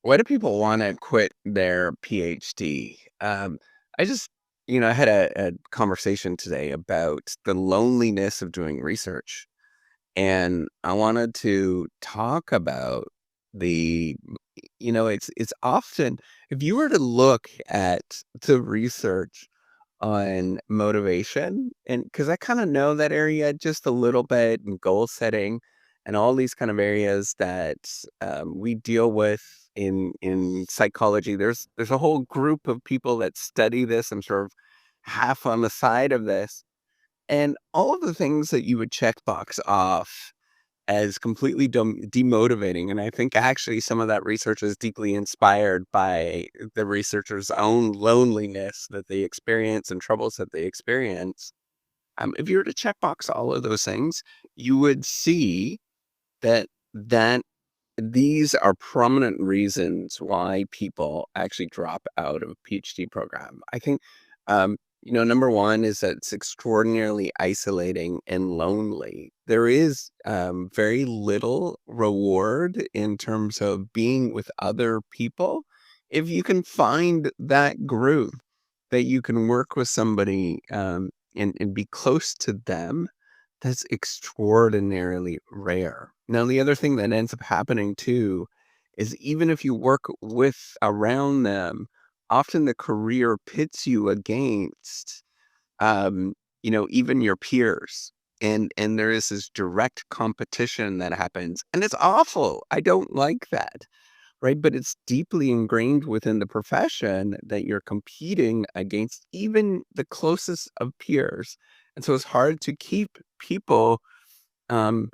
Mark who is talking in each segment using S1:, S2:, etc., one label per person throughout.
S1: Why do people want to quit their PhD? I just, I had a conversation today about the loneliness of doing research. And I wanted to talk about the, it's often, if you were to look at the research on motivation, and because I kind of know that area just a little bit, and goal setting and all these kind of areas that we deal with in psychology. There's a whole group of people that study this. I'm sort of half on the side of this, and all of the things that you would check box off as completely demotivating. And I think actually some of that research is deeply inspired by the researchers' own loneliness that they experience and troubles that they experience. If you were to checkbox all of those things, you would see that these are prominent reasons why people actually drop out of a PhD program. I think, number one is that it's extraordinarily isolating and lonely. There is very little reward in terms of being with other people. If you can find that group that you can work with somebody and be close to them, that's extraordinarily rare. Now, the other thing that ends up happening too is even if you work with around them, often the career pits you against, even your peers. And there is this direct competition that happens, and it's awful. I don't like that. Right, but it's deeply ingrained within the profession that you're competing against even the closest of peers, and so it's hard to keep people, without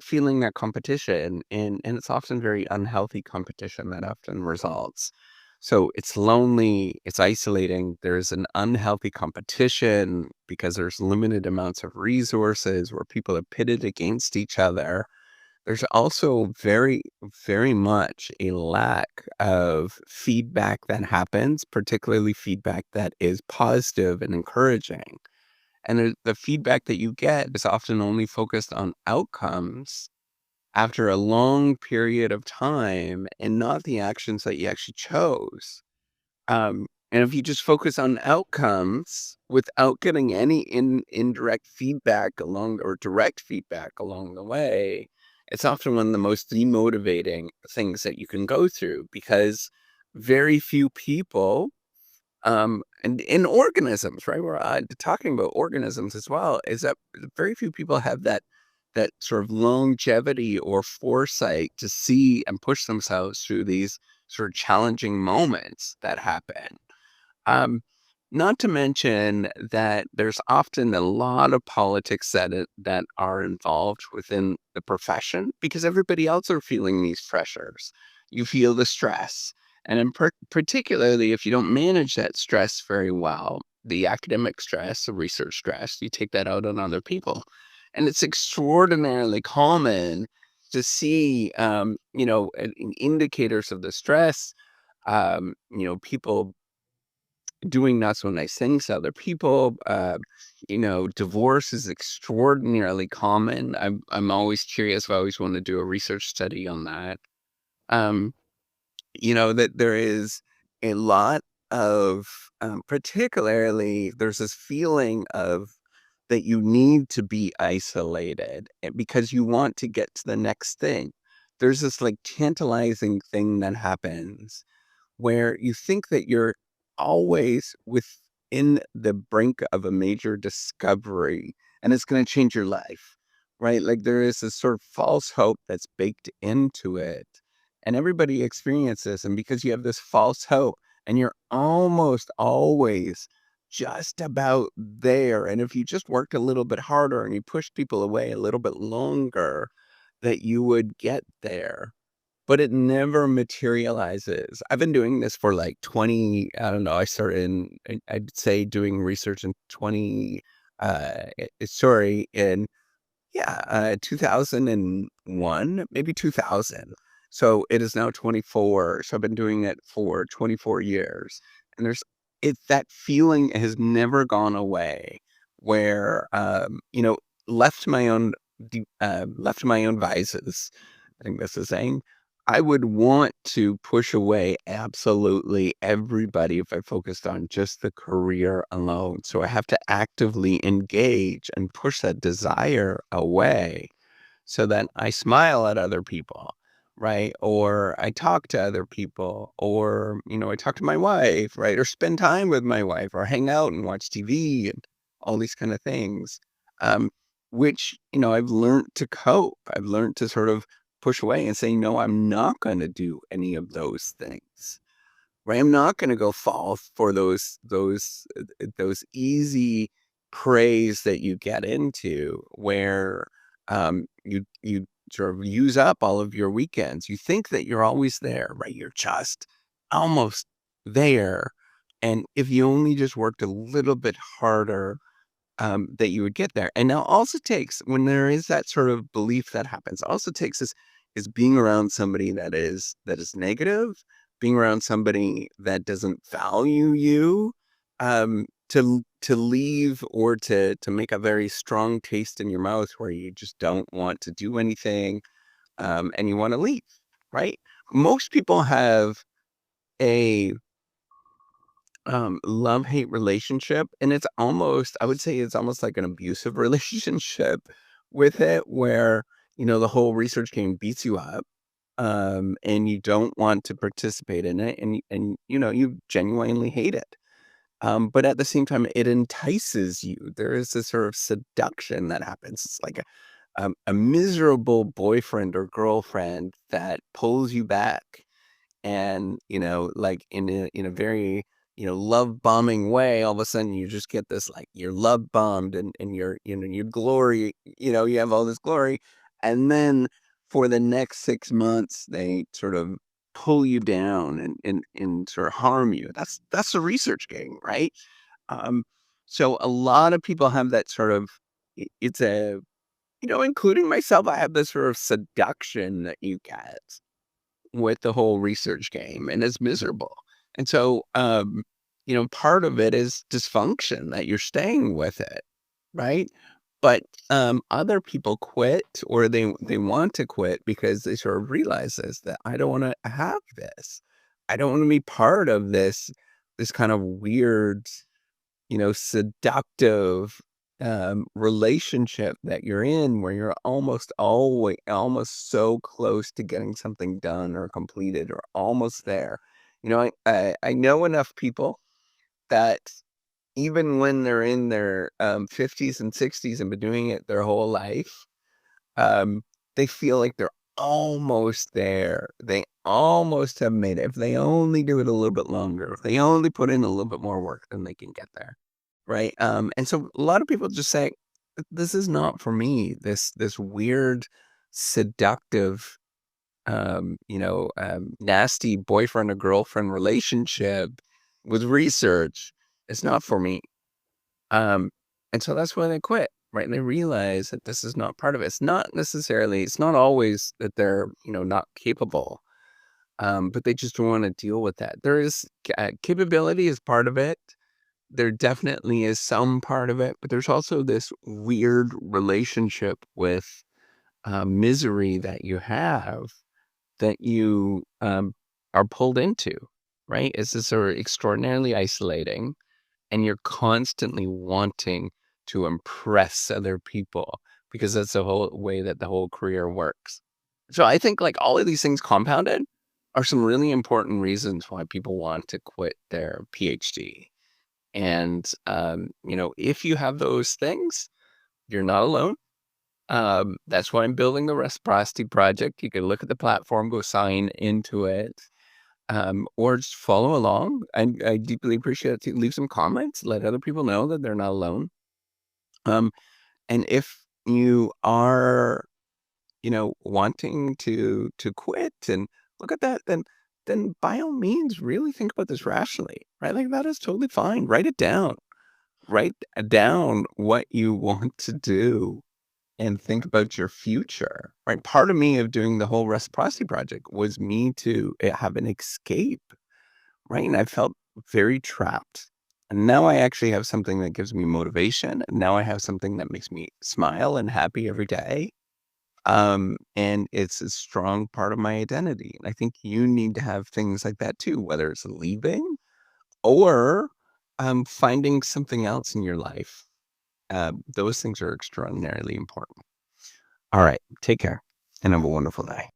S1: feeling that competition, and it's often very unhealthy competition that often results. So it's lonely, it's isolating, there's an unhealthy competition because there's limited amounts of resources where people are pitted against each other. There's also very, very much a lack of feedback that happens, particularly feedback that is positive and encouraging. And the feedback that you get is often only focused on outcomes after a long period of time and not the actions that you actually chose. And if you just focus on outcomes without getting any indirect feedback along or direct feedback along the way, it's often one of the most demotivating things that you can go through because very few people, and in organisms, right? We're talking about organisms as well, is that very few people have that sort of longevity or foresight to see and push themselves through these sort of challenging moments that happen. Um, Not to mention that there's often a lot of politics that are involved within the profession because everybody else are feeling these pressures. You feel the stress, and particularly if you don't manage that stress very well, the academic stress, the research stress, you take that out on other people, and it's extraordinarily common to see, indicators of the stress. People doing not so nice things to other people. Divorce is extraordinarily common. I'm always curious. I always want to do a research study on that. Um, that there is a lot of, particularly, there's this feeling of that you need to be isolated because you want to get to the next thing. There's this like tantalizing thing that happens where you think that you're always within the brink of a major discovery and it's going to change your life, right? Like there is this sort of false hope that's baked into it. And everybody experiences. And because you have this false hope and you're almost always just about there. And if you just worked a little bit harder and you pushed people away a little bit longer, that you would get there, but it never materializes. I've been doing this for like 20, I don't know, I started I'd say doing research in 20, in, yeah, 2001, maybe 2000. So it is now 24. So I've been doing it for 24 years. And that feeling has never gone away where, left to my own, left to my own vices, I think that's the saying. I would want to push away absolutely everybody if I focused on just the career alone. So I have to actively engage and push that desire away so that I smile at other people, right? Or I talk to other people, or, I talk to my wife, right? Or spend time with my wife, or hang out and watch TV and all these kind of things. Um, which, I've learned to cope. I've learned to sort of push away and say, no, I'm not going to do any of those things. Right? I'm not gonna go fall for those easy praise that you get into where, you sort of use up all of your weekends. You think that you're always there, right? You're just almost there, and if you only just worked a little bit harder, that you would get there. And now also takes when there is that sort of belief that happens, also takes is being around somebody that is negative, being around somebody that doesn't value you, to leave or to make a very strong taste in your mouth where you just don't want to do anything, and you want to leave, right? Most people have a love-hate relationship, and I would say it's almost like an abusive relationship with it where, the whole research game beats you up, and you don't want to participate in it, and you genuinely hate it. But at the same time, it entices you. There is this sort of seduction that happens. It's like a miserable boyfriend or girlfriend that pulls you back and, like in a very, love bombing way, all of a sudden you just get this like you're love bombed and your glory, you have all this glory. And then for the next 6 months, they sort of pull you down and sort of harm you. That's the research game, right? Um, so a lot of people have that sort of it's a including myself, I have this sort of seduction that you get with the whole research game, and it's miserable. And so, part of it is dysfunction that you're staying with it, right? But other people quit or they want to quit because they sort of realize this that I don't want to have this. I don't want to be part of this kind of weird seductive, relationship that you're in where you're almost so close to getting something done or completed or almost there. I know enough people that even when they're in their, 50s and 60s and been doing it their whole life, um, they feel like they're almost there. They almost have made it. If they only do it a little bit longer, if they only put in a little bit more work, then they can get there. Right, and so a lot of people just say, "This is not for me." This weird, seductive, nasty boyfriend or girlfriend relationship with research is not for me. Um, and so that's why they quit, right? And they realize that this is not part of it. It's not always that they're, not capable, but they just don't wanna deal with that. There is capability is part of it. There definitely is some part of it, but there's also this weird relationship with, misery that you have that you, are pulled into, right? It's this sort of extraordinarily isolating, and you're constantly wanting to impress other people because that's the whole way that the whole career works. So I think, like, all of these things compounded are some really important reasons why people want to quit their PhD. And, if you have those things, you're not alone. That's why I'm building the reciprocity project. You can look at the platform, go sign into it, or just follow along. And I deeply appreciate it. Leave some comments, let other people know that they're not alone. Um, and if you are, wanting to quit and look at that, then by all means, really think about this rationally, right? Like that is totally fine. Write it down. Write down what you want to do and think about your future, right? Part of me of doing the whole reciprocity project was me to have an escape, right? And I felt very trapped. And now I actually have something that gives me motivation. And now I have something that makes me smile and happy every day. And it's a strong part of my identity. And I think you need to have things like that too, whether it's leaving or finding something else in your life. Those things are extraordinarily important. All right. Take care and have a wonderful day.